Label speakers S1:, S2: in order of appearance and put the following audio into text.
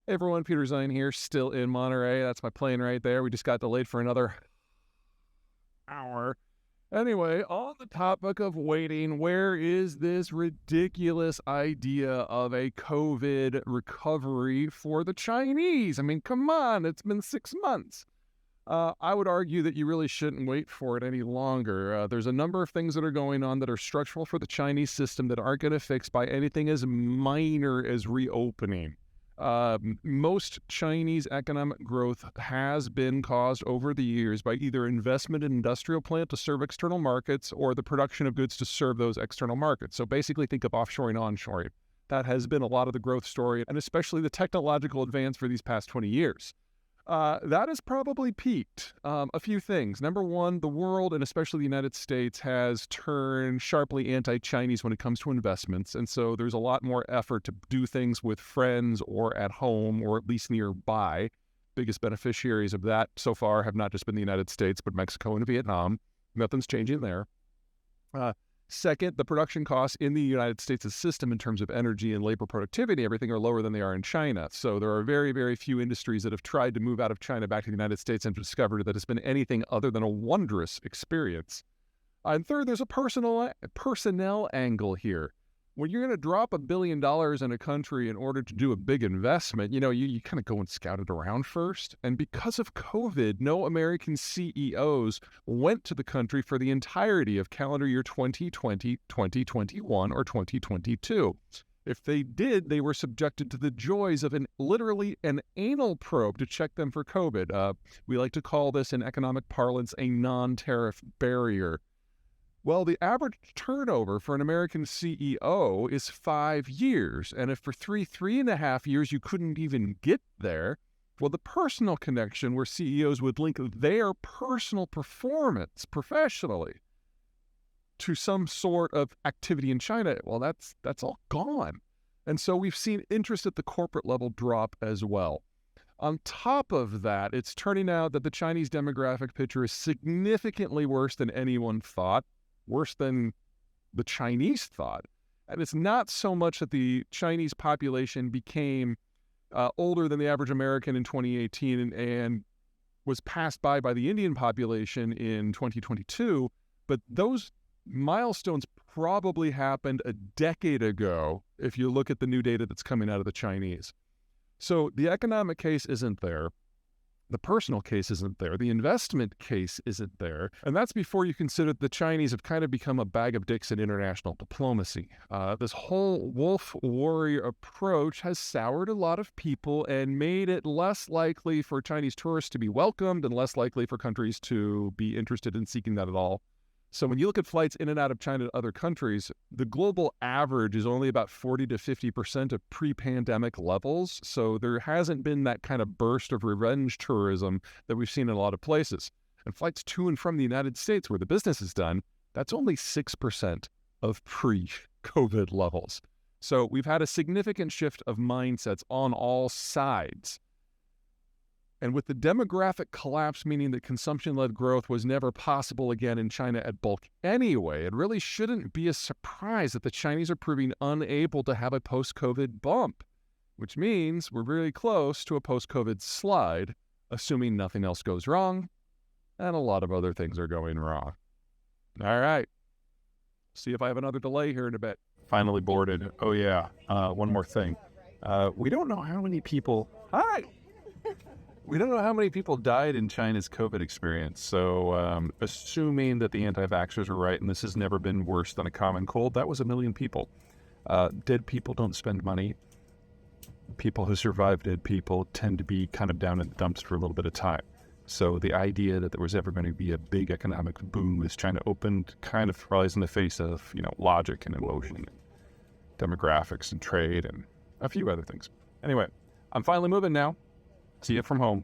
S1: Hey everyone, Peter Zeihan here, still in Monterey. That's my plane right there. We just got delayed for another hour. Anyway, on the topic of waiting, where is this ridiculous idea of a COVID recovery for the Chinese? I mean, come on, it's been 6 months. I would argue that you really shouldn't wait for it any longer. There's a number of things that are going on that are structural for the Chinese system that aren't going to fix by anything as minor as reopening. Most Chinese economic growth has been caused over the years by either investment in industrial plant to serve external markets or the production of goods to serve those external markets. So basically think of offshoring, onshoring. That has been a lot of the growth story, and especially the technological advance for these past 20 years. That has probably peaked. A few things. Number one, the world, and especially the United States, has turned sharply anti-Chinese when it comes to investments. And so there's a lot more effort to do things with friends or at home or at least nearby. Biggest beneficiaries of that so far have not just been the United States, but Mexico and Vietnam. Nothing's changing there. Second, the production costs in the United States' system in terms of energy and labor productivity, everything are lower than they are in China. So there are very, very few industries that have tried to move out of China back to the United States and discovered that it's been anything other than a wondrous experience. And third, there's a personnel angle here. When you're going to drop $1 billion in a country in order to do a big investment, you kind of go and scout it around first. And because of COVID, no American CEOs went to the country for the entirety of calendar year 2020, 2021, or 2022. If they did, they were subjected to the joys of literally an anal probe to check them for COVID. We like to call this in economic parlance a non-tariff barrier. Well, the average turnover for an American CEO is 5 years. And if for 3.5 years you couldn't even get there, well, the personal connection where CEOs would link their personal performance professionally to some sort of activity in China, well, that's all gone. And so we've seen interest at the corporate level drop as well. On top of that, it's turning out that the Chinese demographic picture is significantly worse than anyone thought. Worse than the Chinese thought. And it's not so much that the Chinese population became older than the average American in 2018 and was passed by the Indian population in 2022, but those milestones probably happened a decade ago if you look at the new data that's coming out of the Chinese. So the economic case isn't there. The personal case isn't there. The investment case isn't there. And that's before you consider the Chinese have kind of become a bag of dicks in international diplomacy. This whole wolf warrior approach has soured a lot of people and made it less likely for Chinese tourists to be welcomed and less likely for countries to be interested in seeking that at all. So when you look at flights in and out of China to other countries, the global average is only about 40 to 50% of pre-pandemic levels. So there hasn't been that kind of burst of revenge tourism that we've seen in a lot of places. And flights to and from the United States, where the business is done, that's only 6% of pre-COVID levels. So we've had a significant shift of mindsets on all sides. And with the demographic collapse, meaning that consumption-led growth was never possible again in China at bulk anyway, it really shouldn't be a surprise that the Chinese are proving unable to have a post-COVID bump, which means we're really close to a post-COVID slide, assuming nothing else goes wrong, and a lot of other things are going wrong. All right. See if I have another delay here in a bit. Finally boarded. Oh, yeah. One more thing. We don't know how many people... Hi! We don't know how many people died in China's COVID experience, so assuming that the anti-vaxxers are right and this has never been worse than a common cold, that was 1 million people. Dead people don't spend money. People who survive dead people tend to be kind of down in the dumps for a little bit of time. So the idea that there was ever going to be a big economic boom as China opened kind of flies in the face of, logic and emotion, and demographics and trade and a few other things. Anyway, I'm finally moving now. See you from home.